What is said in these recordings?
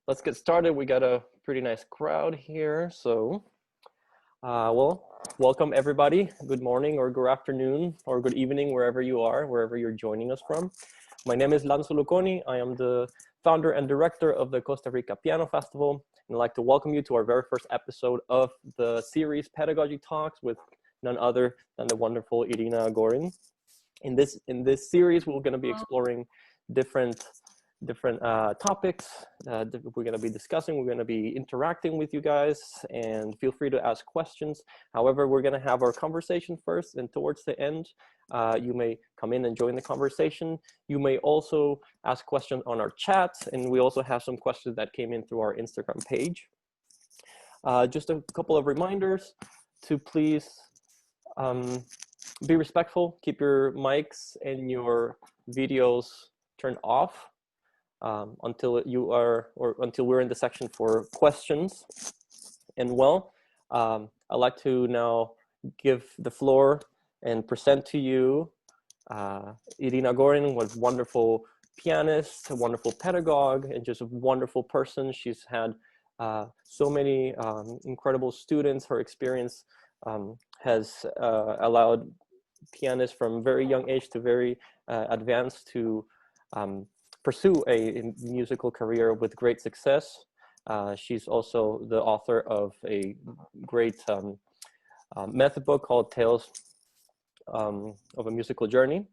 let's get started. We got a pretty nice crowd here. So, well, welcome everybody. Good morning or good afternoon or good evening, wherever you are, wherever you're joining us from. My name is Lanzo Luconi. I am the founder and director of the Costa Rica Piano Festival. And I'd like to welcome you to our very first episode of the series Pedagogy Talks with none other than the wonderful Irina Gorin. In this series, we're going to be exploring different topics that we're going to be discussing. We're going to be interacting with you guys, and feel free to ask questions. However, we're going to have our conversation first, and towards the end, you may come in and join the conversation. You may also ask questions on our chat, and we also have some questions that came in through our Instagram page. Just a couple of reminders to please be respectful, keep your mics and your videos turned off until we're in the section for questions. And well, I'd like to now give the floor and present to you Irina Gorin, was a wonderful pianist, a wonderful pedagogue, and just a wonderful person. She's had so many incredible students. Her experience has allowed pianists from very young age to very advanced to pursue a musical career with great success. She's also the author of a great method book called Tales of a Musical Journey.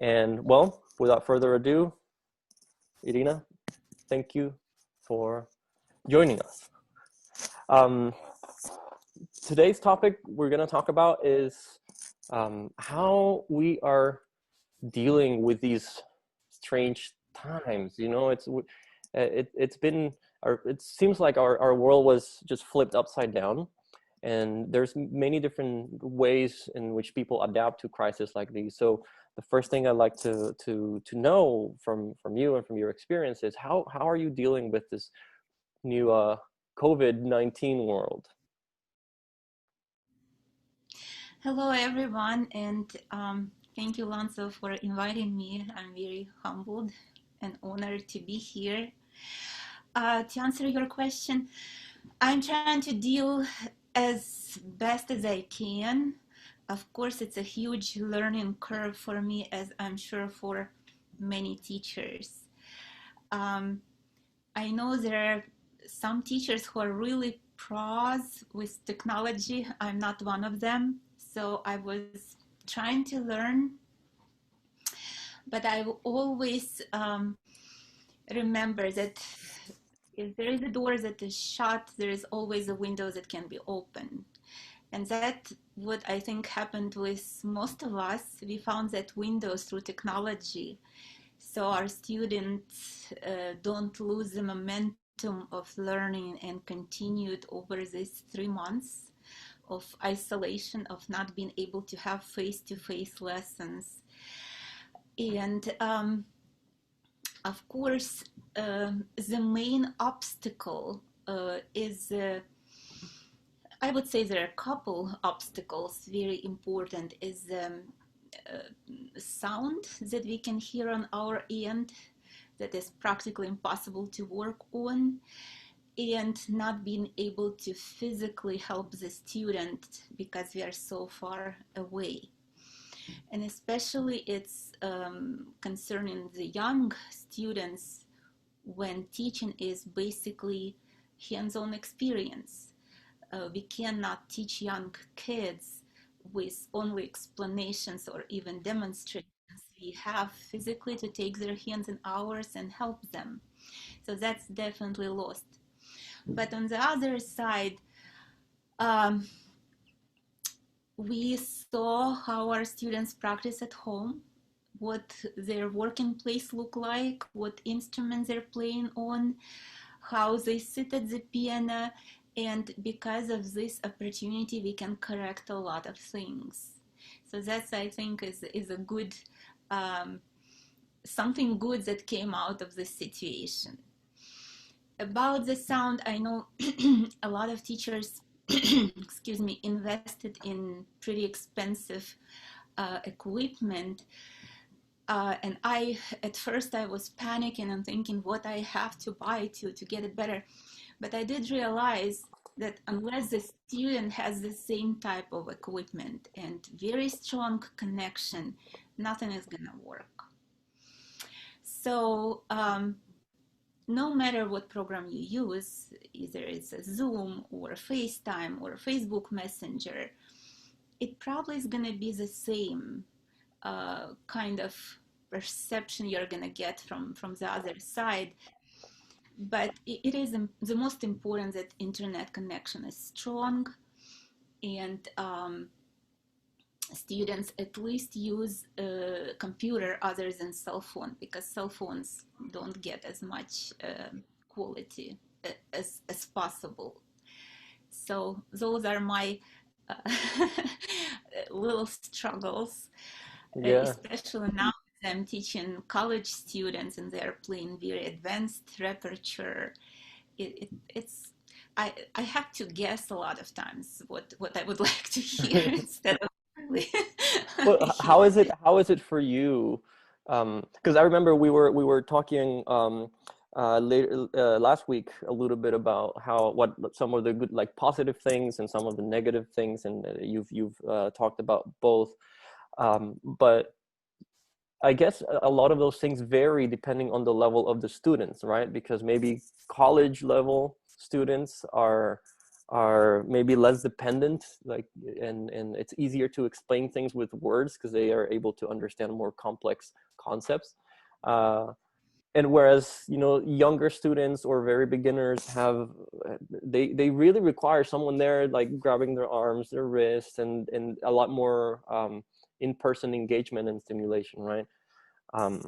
And well, without further ado, Irina, thank you for joining us. Today's topic we're going to talk about is how we are dealing with these strange times. You know, it seems like our world was just flipped upside down, and there's many different ways in which people adapt to crises like these. So the first thing I'd like to know from you and from your experience is how are you dealing with this new COVID-19 world? Hello, everyone, and thank you, Lanzo, for inviting me. I'm very humbled and honored to be here. To answer your question, I'm trying to deal as best as I can. Of course, it's a huge learning curve for me, as I'm sure for many teachers. I know there are some teachers who are really pros with technology. I'm not one of them. So I was trying to learn, but I always remember that if there is a door that is shut, there is always a window that can be opened. And that's what I think happened with most of us. We found that windows through technology, so our students don't lose the momentum of learning and continued over these 3 months of isolation, of not being able to have face-to-face lessons. And of course, the main obstacle is, I would say there are a couple obstacles, very important, is sound that we can hear on our end that is practically impossible to work on, and not being able to physically help the student because we are so far away. And especially it's concerning the young students when teaching is basically hands-on experience. We cannot teach young kids with only explanations or even demonstrations. We have physically to take their hands in ours and help them. So that's definitely lost. But on the other side, we saw how our students practice at home, what their working place look like, what instruments they're playing on, how they sit at the piano, and because of this opportunity, we can correct a lot of things. So that's, I think, is a good, something good that came out of this situation. About the sound, I know a lot of teachers, excuse me, invested in pretty expensive equipment. And at first I was panicking and thinking what I have to buy to get it better. But I did realize that unless the student has the same type of equipment and very strong connection, nothing is gonna work. So no matter what program you use, either it's a Zoom or a FaceTime or a Facebook Messenger, it probably is gonna be the same kind of perception you're gonna get from the other side. But it is the most important that internet connection is strong, and students at least use a computer other than cell phone, because cell phones don't get as much quality as possible. So those are my little struggles, Yeah. especially now I'm teaching college students and they're playing very advanced repertoire. It's I have to guess a lot of times what I would like to hear instead of really Well, hear. how is it for you? Because I remember we were talking later last week a little bit about what some of the good, like, positive things and some of the negative things, and you've talked about both. But I guess a lot of those things vary depending on the level of the students, right? Because maybe college level students are maybe less dependent, like, and it's easier to explain things with words because they are able to understand more complex concepts. Uh, and whereas, younger students or very beginners they really require someone there, like, grabbing their arms, their wrists, and a lot more in-person engagement and stimulation, right? um,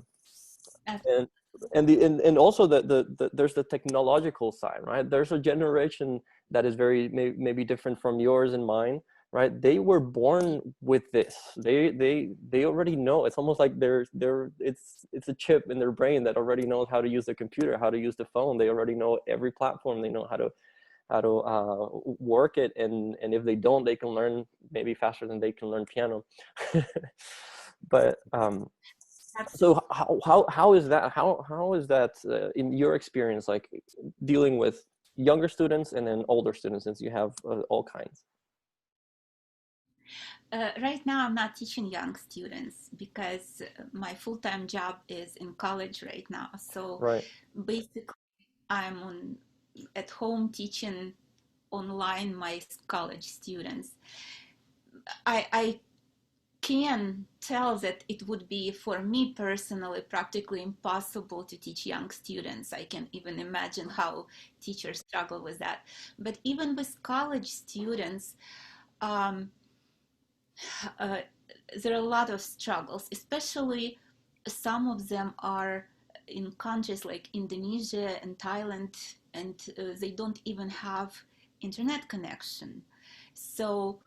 and and also there's the technological side, right? There's a generation that is very maybe different from yours and mine, right? They were born with this. They already know. It's almost like it's a chip in their brain that already knows how to use the computer, how to use the phone. They already know every platform. They know how to work it, and if they don't, they can learn maybe faster than they can learn piano. But so how is that, how is that in your experience, like, dealing with younger students and then older students, since you have all kinds? Right now, I'm not teaching young students because my full-time job is in college right now. So Right. basically, I'm at home teaching online my college students. I can tell that it would be, for me personally, practically impossible to teach young students. I can even imagine how teachers struggle with that. But even with college students, um, uh, there are a lot of struggles, especially some of them are in countries like Indonesia and Thailand, and they don't even have internet connection. So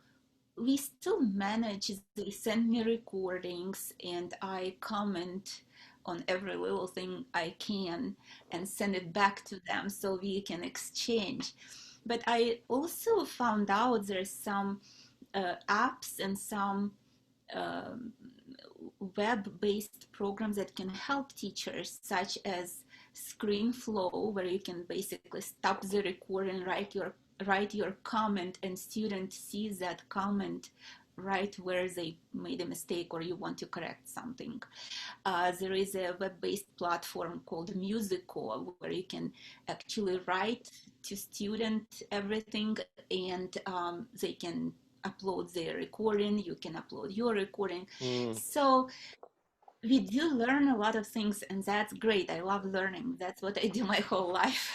we still manage. They send me recordings and I comment on every little thing I can and send it back to them so we can exchange. But I also found out there's some apps and some um, web-based programs that can help teachers, such as ScreenFlow, where you can basically stop the recording, write your comment, and student sees that comment right where they made a mistake or you want to correct something. There is a web-based platform called Musical where you can actually write to student everything, and they can upload their recording, you can upload your recording. Mm. So we do learn a lot of things, and that's great. I love learning. That's what I do my whole life.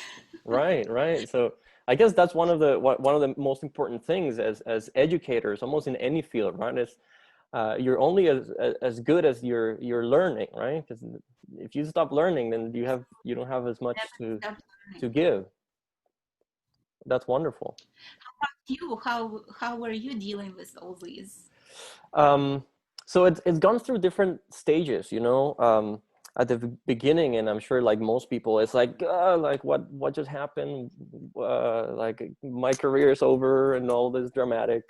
Right, right. So I guess that's one of the most important things as educators, almost in any field, right? Is you're only as good as you're learning, right? Because if you stop learning, then you don't have as much Never stop to learning. give. That's wonderful. You, how are you dealing with all these? Um, so it's gone through different stages, at the beginning, and I'm sure, like most people, it's like what just happened? Like, my career is over, and all this dramatic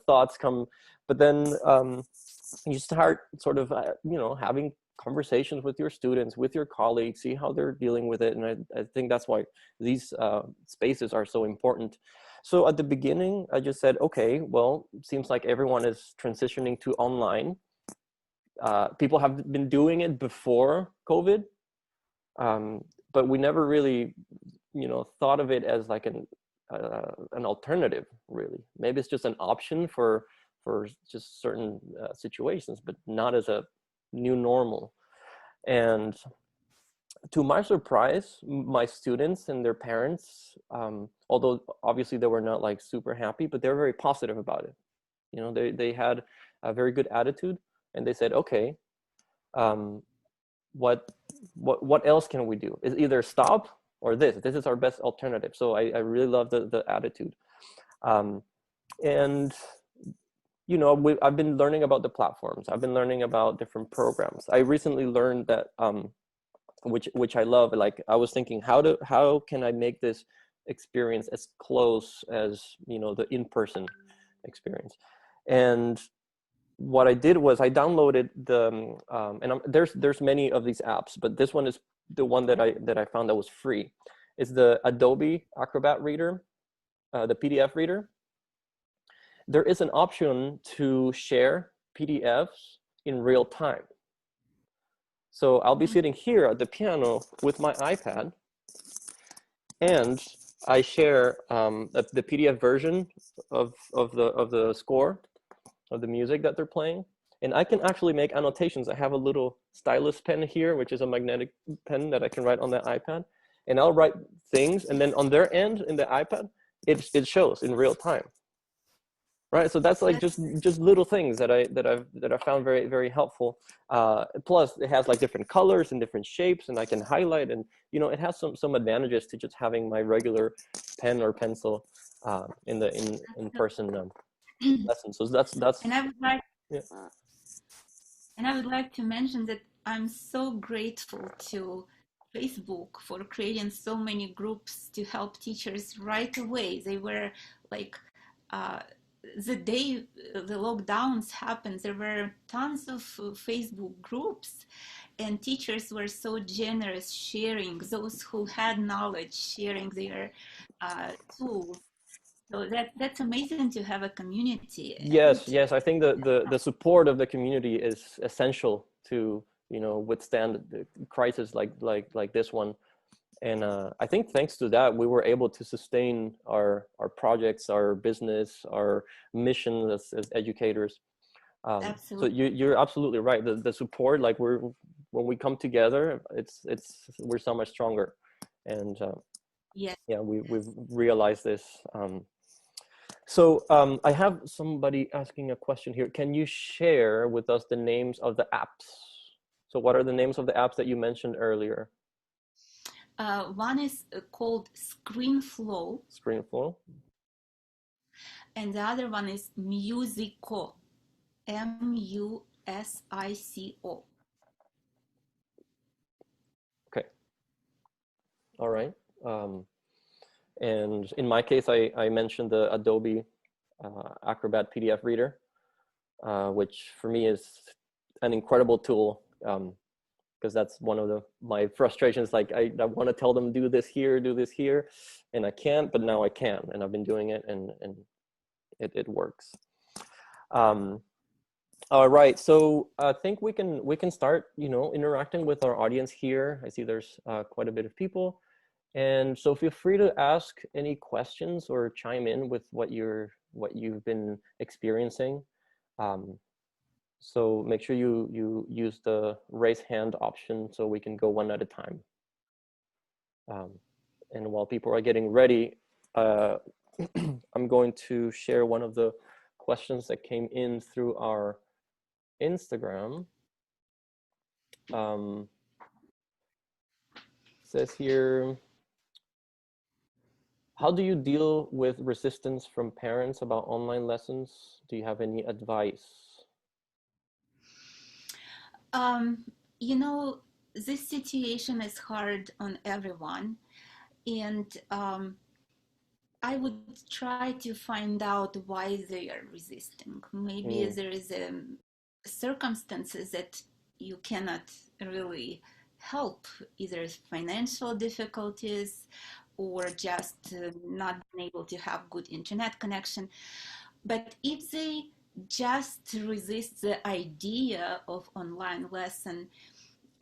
thoughts come. But then you start sort of, having conversations with your students, with your colleagues, see how they're dealing with it. And I think that's why these spaces are so important. So at the beginning, I just said, okay, well, it seems like everyone is transitioning to online. People have been doing it before COVID, but we never really, thought of it as like an alternative, really. Maybe it's just an option for just certain situations, but not as a new normal. And to my surprise, my students and their parents, although obviously they were not like super happy, but they were very positive about it. They had a very good attitude, and they said, okay, what else can we do? Is either stop or this is our best alternative. So I really love the attitude. And I've been learning about the platforms. I've been learning about different programs. I recently learned that which I love. Like, I was thinking, how can I make this experience as close as the in-person experience? And what I did was I downloaded the there's many of these apps, but this one is the one that I found that was free. It's the Adobe Acrobat Reader, the PDF reader. There is an option to share PDFs in real time. So I'll be sitting here at the piano with my iPad, and I share the PDF version of the score, of the music that they're playing. And I can actually make annotations. I have a little stylus pen here, which is a magnetic pen that I can write on the iPad. And I'll write things, and then on their end in the iPad, it shows in real time. Right, so that's like just little things that I found very, very helpful. Plus, it has like different colors and different shapes, and I can highlight, and it has some advantages to just having my regular pen or pencil in the in-person lesson. So that's. And I would like, yeah. And I would like to mention that I'm so grateful to Facebook for creating so many groups to help teachers right away. They were like, the day the lockdowns happened, there were tons of Facebook groups, and teachers were so generous, sharing, those who had knowledge, sharing their tools. So that's amazing to have a community. Yes, I think the support of the community is essential to withstand the crisis like this one. And I think thanks to that, we were able to sustain our projects, our business, our mission as educators. So you're absolutely right. The support, like when we come together, we're so much stronger. And we've realized this. So I have somebody asking a question here. Can you share with us the names of the apps? So what are the names of the apps that you mentioned earlier? One is called ScreenFlow. ScreenFlow. And the other one is Musico. Musico. Okay. All right. And in my case, I mentioned the Adobe Acrobat PDF Reader, which for me is an incredible tool, because that's one of my frustrations. Like I want to tell them, do this here, and I can't, but now I can, and I've been doing it, and it works. All right, so I think we can start, interacting with our audience here. I see there's quite a bit of people. And so feel free to ask any questions or chime in with what you've been experiencing. So make sure you use the raise hand option so we can go one at a time. And while people are getting ready, I'm going to share one of the questions that came in through our Instagram. Says here, how do you deal with resistance from parents about online lessons? Do you have any advice? This situation is hard on everyone, and I would try to find out why they are resisting. Maybe there is circumstances that you cannot really help, either financial difficulties or just not being able to have good internet connection. But if they just resist the idea of online lesson,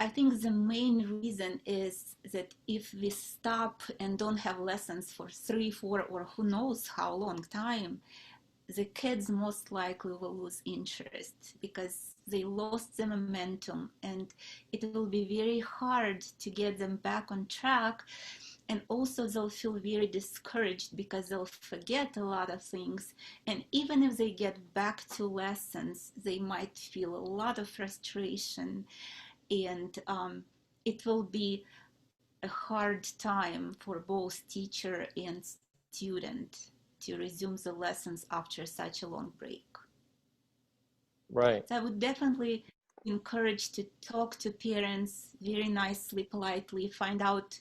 I think the main reason is that if we stop and don't have lessons for 3, 4, or who knows how long time, the kids most likely will lose interest because they lost the momentum, and it will be very hard to get them back on track. And also they'll feel very discouraged because they'll forget a lot of things, and even if they get back to lessons, they might feel a lot of frustration, and it will be a hard time for both teacher and student to resume the lessons after such a long break. Right. So I would definitely encourage to talk to parents very nicely, politely, find out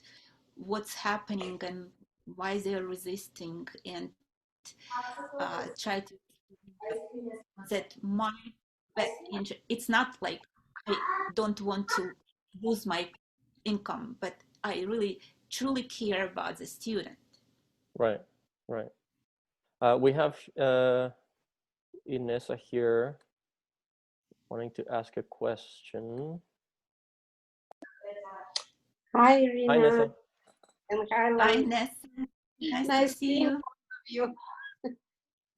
what's happening and why they're resisting, and try to that my it's not like I don't want to lose my income, but I really truly care about the student. Right. Right. We have Inessa here wanting to ask a question. Hi, Hi, Irina. Nessa. And hi, Hi, Lanzo. Nessa. Nice to Nice see seeing you. you.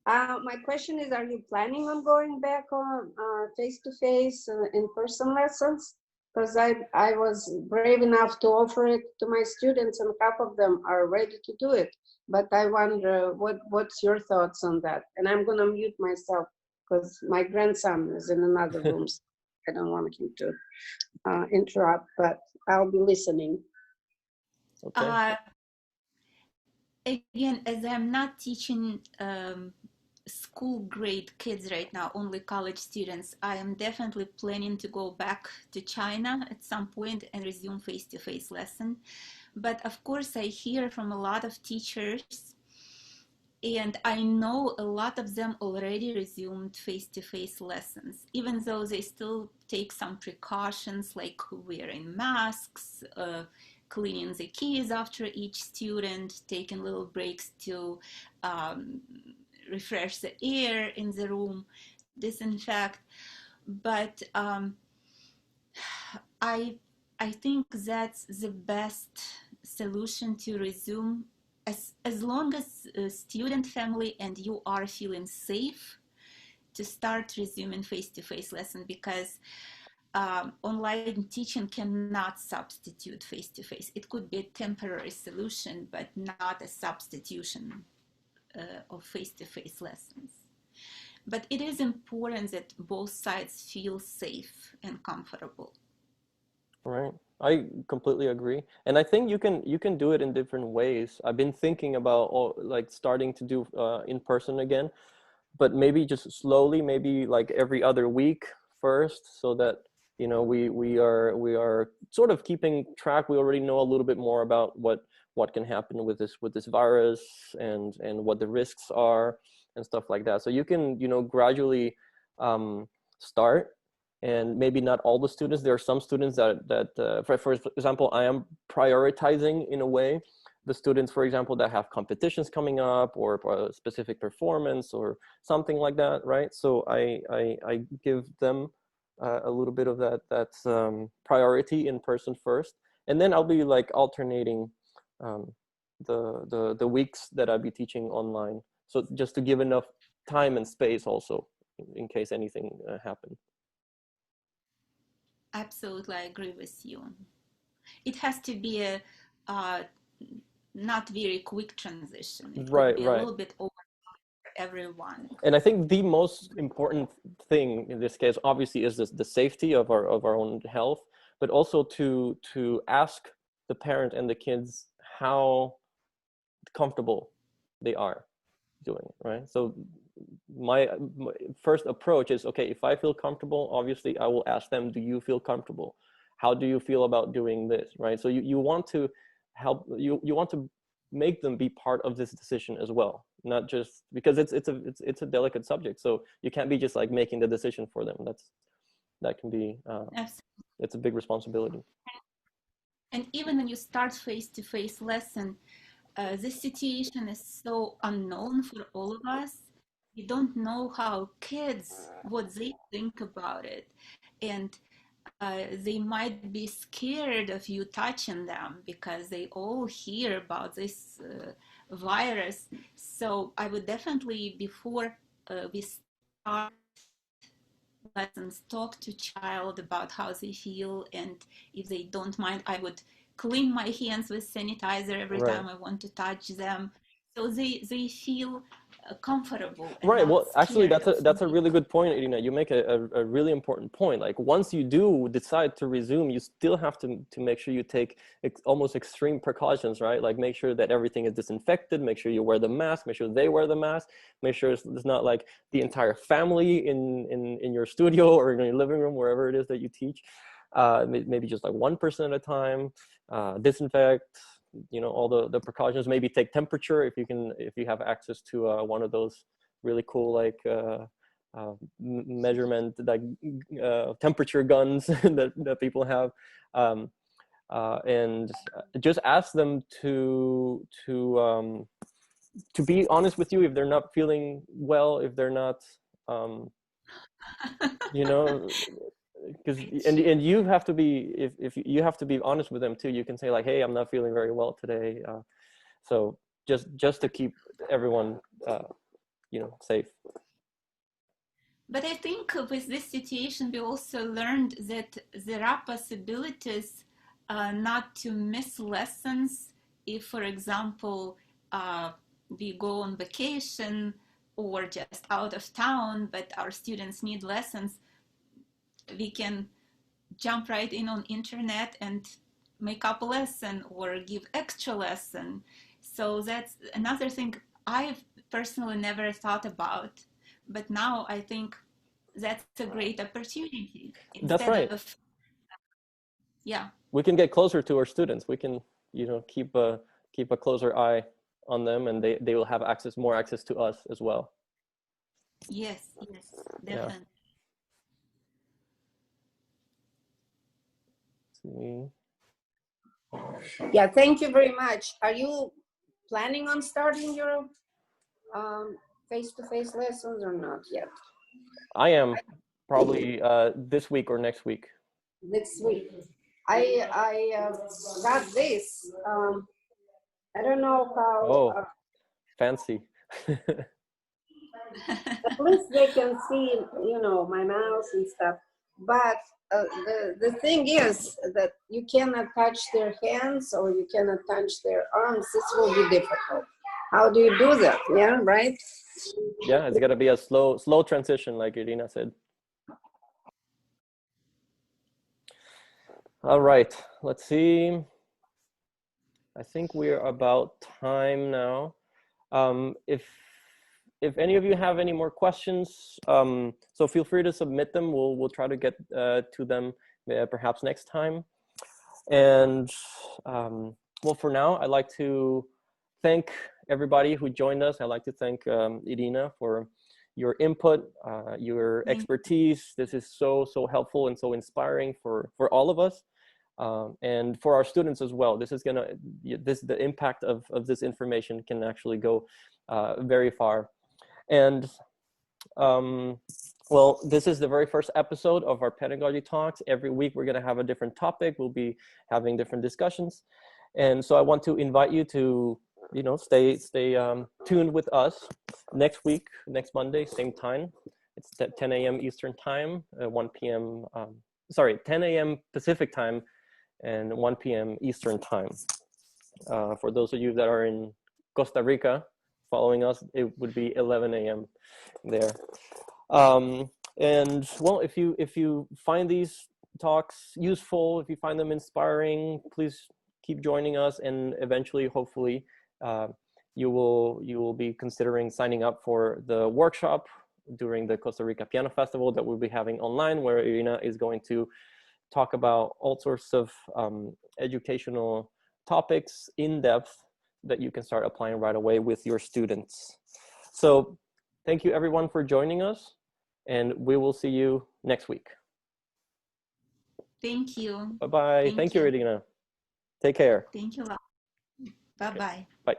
My question is, are you planning on going back on face-to-face in-person lessons? Because I was brave enough to offer it to my students, and half of them are ready to do it. But I wonder what's your thoughts on that? And I'm going to mute myself because my grandson is in another room. So I don't want him to interrupt, but I'll be listening. Okay. Again, as I'm not teaching school grade kids right now, only college students, I am definitely planning to go back to China at some point and resume face-to-face lesson. But of course, I hear from a lot of teachers, and I know a lot of them already resumed face-to-face lessons, even though they still take some precautions like wearing masks, cleaning the keys after each student, taking little breaks to refresh the air in the room, disinfect. But I I think that's the best solution to resume, as long as student family and you are feeling safe to start resuming face-to-face lesson, because online teaching cannot substitute face-to-face. It could be a temporary solution, but not a substitution of face-to-face lessons. But it is important that both sides feel safe and comfortable. Right. I completely agree. And I think you can do it in different ways. I've been thinking about like starting to do in person again, but maybe just slowly, maybe like every other week first, so that we are sort of keeping track. We already know a little bit more about what can happen with this virus, and what the risks are and stuff like that. So you can gradually start, and maybe not all the students. There are some students that for example, I am prioritizing in a way the students, for example, that have competitions coming up, or a specific performance or something like that, right? So I give them a little bit of that priority in person first, and then I'll be like alternating um, the weeks that I'll be teaching online. So just to give enough time and space also in case anything happens. Absolutely, I agree with you. It has to be a uh, not very quick transition. It could Right, be a right. little bit over for everyone. And I think the most important thing in this case, obviously, is the safety of our own health, but also to ask the parent and the kids how comfortable they are doing it, right? So my first approach is, okay, if I feel comfortable, obviously I will ask them, do you feel comfortable? How do you feel about doing this, right? So you want to help, you want to make them be part of this decision as well, not just because it's a delicate subject, so you can't be just like making the decision for them. that can be, Absolutely. it's a big responsibility. And even when you start face-to-face lesson, this situation is so unknown for all of us. We don't know how kids, what they think about it. And they might be scared of you touching them because they all hear about this virus. So I would definitely, before we start lessons, talk to child about how they feel, and if they don't mind, I would clean my hands with sanitizer every Right. time I want to touch them, so they feel comfortable and Right. not Well, actually, scared of that's a me. really good point, Irina. You make a really important point. Like once you do decide to resume, you still have to make sure you take almost extreme precautions, right? Like make sure that everything is disinfected, make sure you wear the mask, make sure they wear the mask, make sure it's not like the entire family in your studio or in your living room, wherever it is that you teach. Maybe just like one person at a time. Disinfect. You know, all the precautions. Maybe take temperature if you have access to one of those really cool like measurement like temperature guns that people have, and just ask them to be honest with you if they're not feeling well, if they're not you know, because and you have to be, if you have to be honest with them too. You can say like, hey, I'm not feeling very well today, so just to keep everyone safe. But I think with this situation, we also learned that there are possibilities not to miss lessons if, for example, we go on vacation or just out of town, but our students need lessons. We can jump right in on internet and make up a lesson or give extra lesson. So that's another thing I've personally never thought about, but now I think that's a great opportunity. That's Instead right. of, yeah, We can get closer to our students. We can keep a closer eye on them, and they will have more access to us as well. yes, definitely. Yeah. Yeah, thank you very much. Are you planning on starting your face-to-face lessons or not yet? I am probably this week or next week. Next week. I got this. I don't know how. Oh, fancy. At least they can see, my mouse and stuff. But the thing is that you cannot touch their hands or you cannot touch their arms. This will be difficult. How do you do that? Yeah, right? Yeah, it's got to be a slow transition, like Irina said. All right, let's see. I think we're about time now. If any of you have any more questions, so feel free to submit them. We'll try to get to them perhaps next time. And well, for now, I'd like to thank everybody who joined us. I'd like to thank Irina for your input, your expertise. This is so helpful and so inspiring for all of us. And for our students as well. The impact of this information can actually go very far. And well, this is the very first episode of our Pedagogy Talks. Every week we're going to have a different topic. We'll be having different discussions. And so I want to invite you to, stay tuned with us next week, next Monday, same time. It's 10 a.m. Eastern time, 1 p.m. 10 a.m. Pacific time, and 1 p.m. Eastern time. For those of you that are in Costa Rica following us, it would be 11 a.m. there. And well, if you find these talks useful, if you find them inspiring, please keep joining us, and eventually, hopefully, you will be considering signing up for the workshop during the Costa Rica Piano Festival that we'll be having online, where Irina is going to talk about all sorts of educational topics in depth that you can start applying right away with your students. So thank you everyone for joining us, and we will see you next week. Thank you. Bye-bye. Thank you, Irina. Take care. Thank you. Bye-bye. Bye.